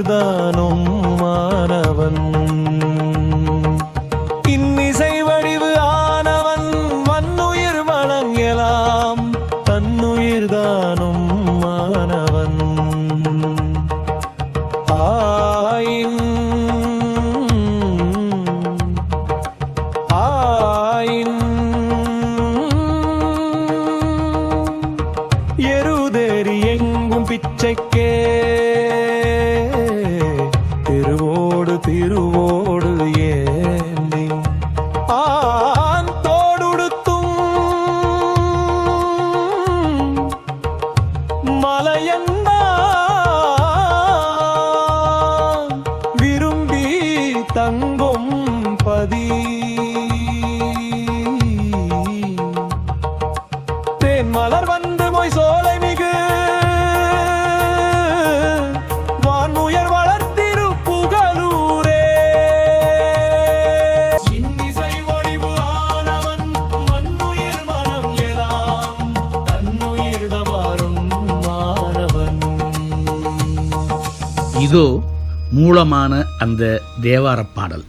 தன்னுயிர்தானும் மாணவன். இன்னிசை வடிவு ஆனவன் வன்னுயிர் வணங்கலாம் தன்னுயிர்தானும் மாணவன். எருதேறி எங்கும் பிச்சைக்கே திருவோடு திருவோடு ஏந்தி ஆண் தோடுடுத்தும் மலையந்தான் விரும்பி தங்கும் பதி. தேன் மலர் வந்து மொய் சோலை மிகு வானுயர் வளர்த்திரு புகழூரே. இன்னிசை வடிவு ஆனவன் மண்ணுயிர் மனம் எலாம் தன்னுயிர்தமாறும் மாணவன். இதோ மூலமான அந்த தேவாரப் பாடல்.